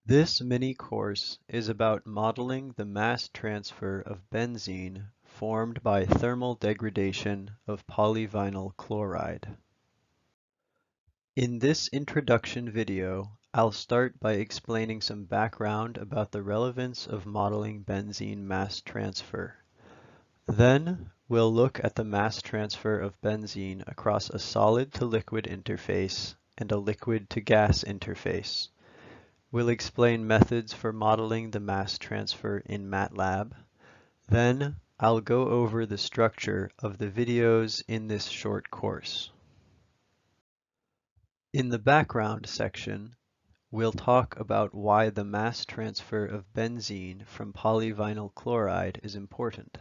This mini-course is about modeling the mass transfer of benzene formed by thermal degradation of polyvinyl chloride. In this introduction video, I'll start by explaining some background about the relevance of modeling benzene mass transfer. Then, we'll look at the mass transfer of benzene across a solid to liquid interface and a liquid to gas interface. We'll explain methods for modeling the mass transfer in MATLAB. Then, I'll go over the structure of the videos in this short course. In the background section, we'll talk about why the mass transfer of benzene from polyvinyl chloride is important.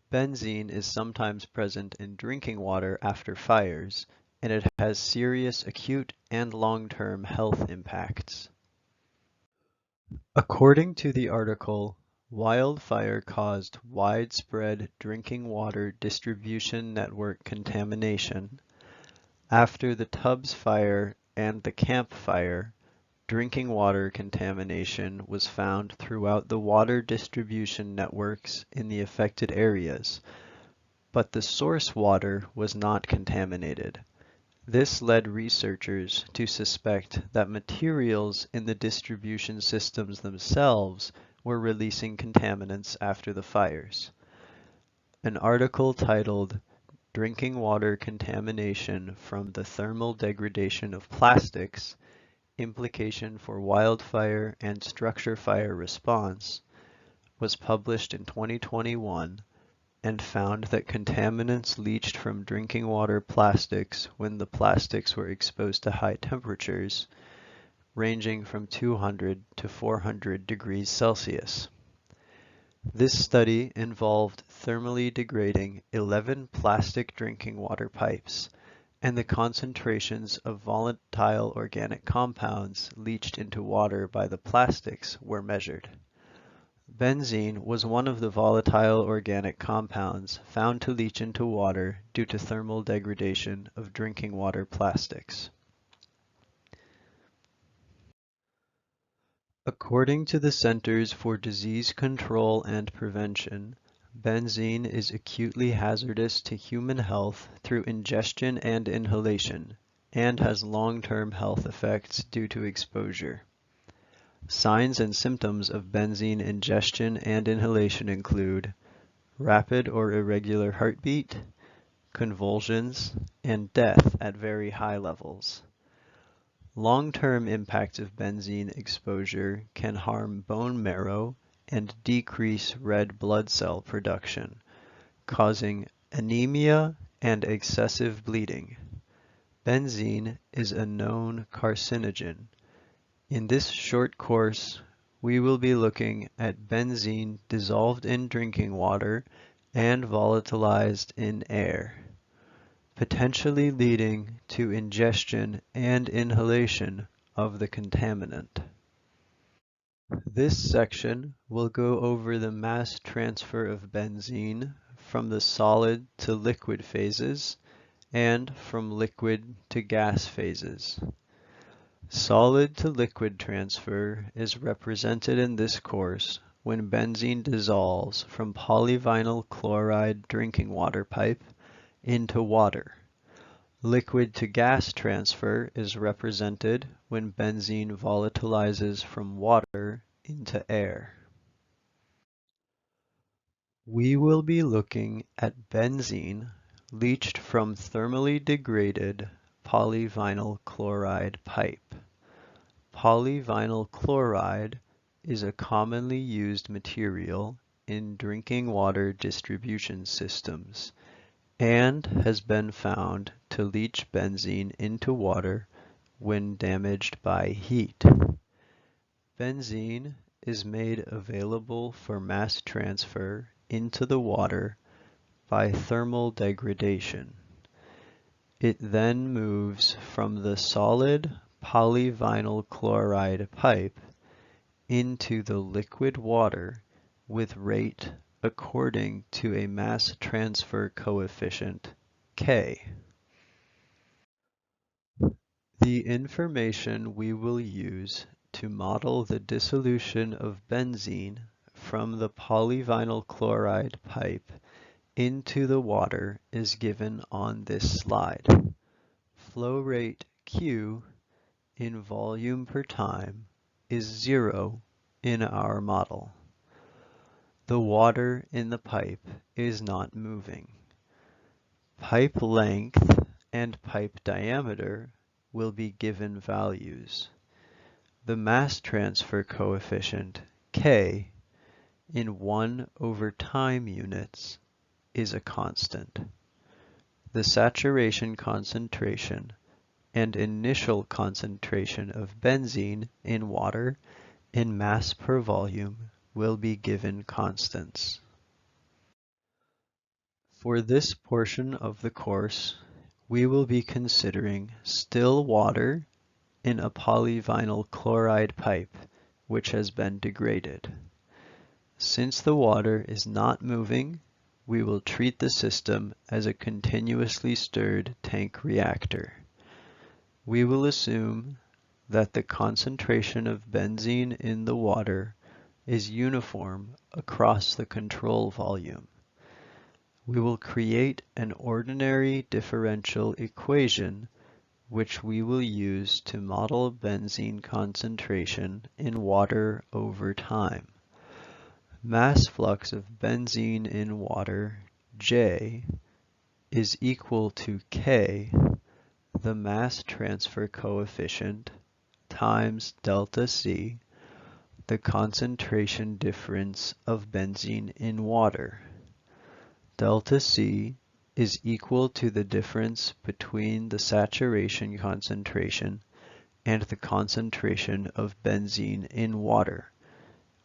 Benzene is sometimes present in drinking water after fires, and it has serious acute and long-term health impacts. According to the article, wildfire caused widespread drinking water distribution network contamination. After the Tubbs Fire and the Camp Fire, drinking water contamination was found throughout the water distribution networks in the affected areas, but the source water was not contaminated. This led researchers to suspect that materials in the distribution systems themselves were releasing contaminants after the fires. An article titled "Drinking Water Contamination from the Thermal Degradation of Plastics: Implication for Wildfire and Structure Fire Response" was published in 2021 and found that contaminants leached from drinking water plastics when the plastics were exposed to high temperatures, ranging from 200 to 400 degrees Celsius. This study involved thermally degrading 11 plastic drinking water pipes, and the concentrations of volatile organic compounds leached into water by the plastics were measured. Benzene was one of the volatile organic compounds found to leach into water due to thermal degradation of drinking water plastics. According to the Centers for Disease Control and Prevention, benzene is acutely hazardous to human health through ingestion and inhalation, and has long-term health effects due to exposure. Signs and symptoms of benzene ingestion and inhalation include rapid or irregular heartbeat, convulsions, and death at very high levels. Long-term impacts of benzene exposure can harm bone marrow and decrease red blood cell production, causing anemia and excessive bleeding. Benzene is a known carcinogen. In this short course, we will be looking at benzene dissolved in drinking water and volatilized in air, potentially leading to ingestion and inhalation of the contaminant. This section will go over the mass transfer of benzene from the solid to liquid phases and from liquid to gas phases. Solid to liquid transfer is represented in this course when benzene dissolves from polyvinyl chloride drinking water pipe into water. Liquid to gas transfer is represented when benzene volatilizes from water into air. We will be looking at benzene leached from thermally degraded polyvinyl chloride pipe. Polyvinyl chloride is a commonly used material in drinking water distribution systems and has been found to leach benzene into water when damaged by heat. Benzene is made available for mass transfer into the water by thermal degradation. It then moves from the solid polyvinyl chloride pipe into the liquid water with rate according to a mass transfer coefficient, K. The information we will use to model the dissolution of benzene from the polyvinyl chloride pipe into the water is given on this slide. Flow rate Q in volume per time is 0 in our model. The water in the pipe is not moving. Pipe length and pipe diameter will be given values. The mass transfer coefficient, K, in 1/time units is a constant. The saturation concentration and initial concentration of benzene in water in mass per volume will be given constants. For this portion of the course, we will be considering still water in a polyvinyl chloride pipe which has been degraded. Since the water is not moving, we will treat the system as a continuously stirred tank reactor. We will assume that the concentration of benzene in the water is uniform across the control volume. We will create an ordinary differential equation which we will use to model benzene concentration in water over time. Mass flux of benzene in water, J, is equal to K, the mass transfer coefficient, times delta C, the concentration difference of benzene in water. Delta C is equal to the difference between the saturation concentration and the concentration of benzene in water,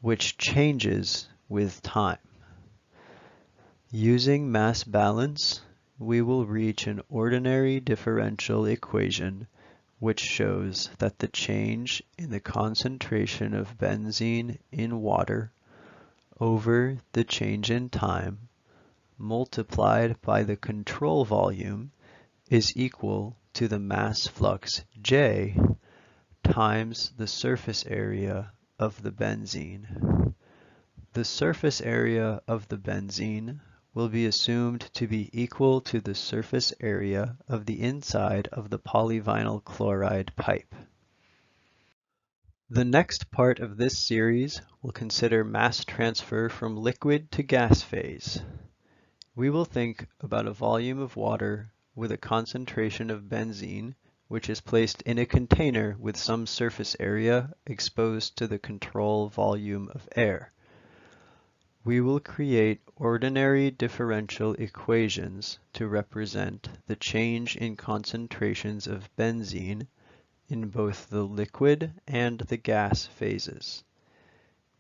which changes with time. Using mass balance, we will reach an ordinary differential equation which shows that the change in the concentration of benzene in water over the change in time multiplied by the control volume is equal to the mass flux J times the surface area of the benzene. The surface area of the benzene will be assumed to be equal to the surface area of the inside of the polyvinyl chloride pipe. The next part of this series will consider mass transfer from liquid to gas phase. We will think about a volume of water with a concentration of benzene, which is placed in a container with some surface area exposed to the control volume of air. We will create ordinary differential equations to represent the change in concentrations of benzene in both the liquid and the gas phases.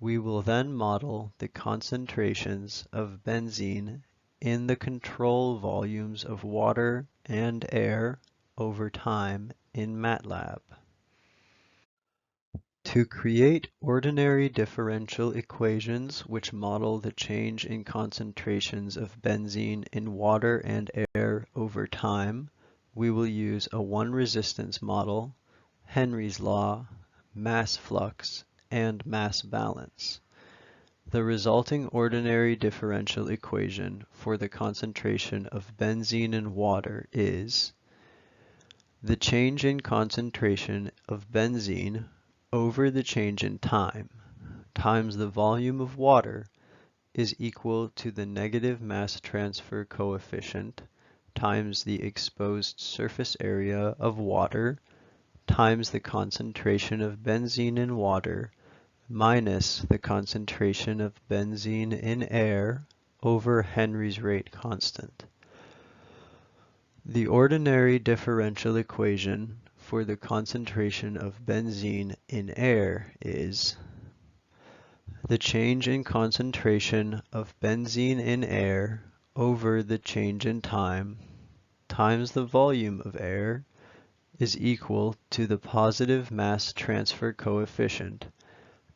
We will then model the concentrations of benzene in the control volumes of water and air over time in MATLAB. To create ordinary differential equations which model the change in concentrations of benzene in water and air over time, we will use a one-resistance model, Henry's law, mass flux, and mass balance. The resulting ordinary differential equation for the concentration of benzene in water is the change in concentration of benzene over the change in time times the volume of water is equal to the negative mass transfer coefficient times the exposed surface area of water times the concentration of benzene in water minus the concentration of benzene in air over Henry's rate constant. The ordinary differential equation for the concentration of benzene in air is the change in concentration of benzene in air over the change in time times the volume of air is equal to the positive mass transfer coefficient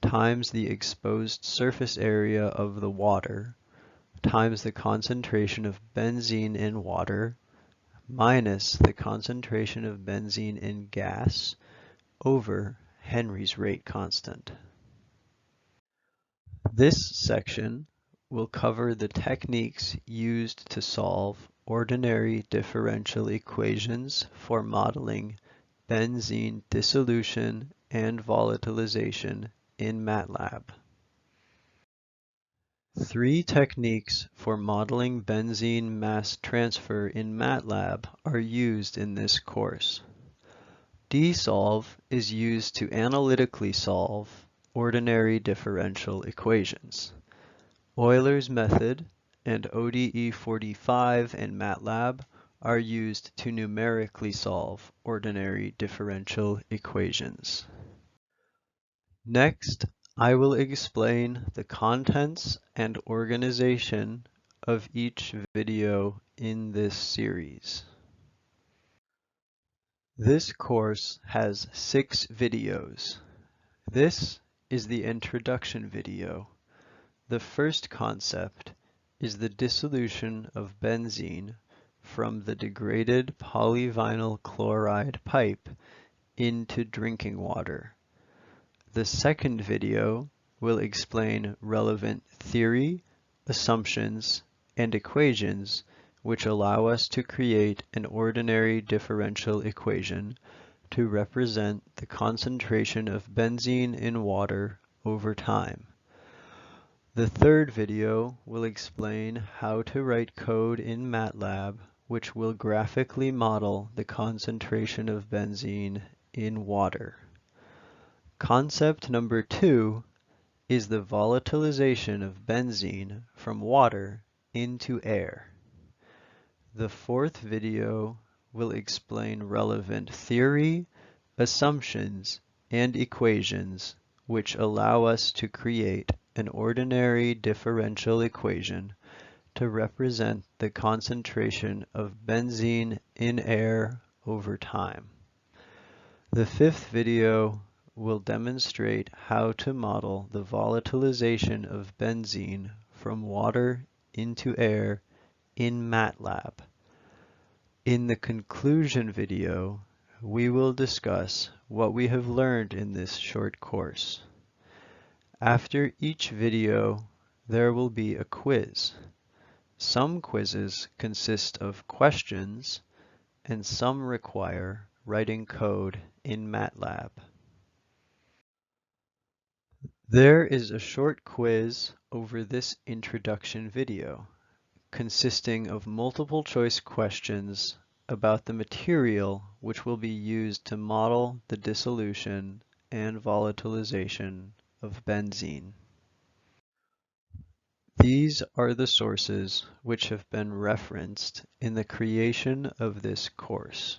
times the exposed surface area of the water times the concentration of benzene in water minus the concentration of benzene in gas over Henry's rate constant. This section will cover the techniques used to solve ordinary differential equations for modeling benzene dissolution and volatilization in MATLAB. 3 techniques for modeling benzene mass transfer in MATLAB are used in this course. DSolve is used to analytically solve ordinary differential equations. Euler's method and ODE45 in MATLAB are used to numerically solve ordinary differential equations. Next, I will explain the contents and organization of each video in this series. This course has 6 videos. This is the introduction video. The first concept is the dissolution of benzene from the degraded polyvinyl chloride pipe into drinking water. The second video will explain relevant theory, assumptions, and equations which allow us to create an ordinary differential equation to represent the concentration of benzene in water over time. The third video will explain how to write code in MATLAB which will graphically model the concentration of benzene in water. Concept number 2 is the volatilization of benzene from water into air. The fourth video will explain relevant theory, assumptions, and equations which allow us to create an ordinary differential equation to represent the concentration of benzene in air over time. The fifth video will demonstrate how to model the volatilization of benzene from water into air in MATLAB. In the conclusion video, we will discuss what we have learned in this short course. After each video, there will be a quiz. Some quizzes consist of questions, and some require writing code in MATLAB. There is a short quiz over this introduction video, consisting of multiple choice questions about the material which will be used to model the dissolution and volatilization of benzene. These are the sources which have been referenced in the creation of this course.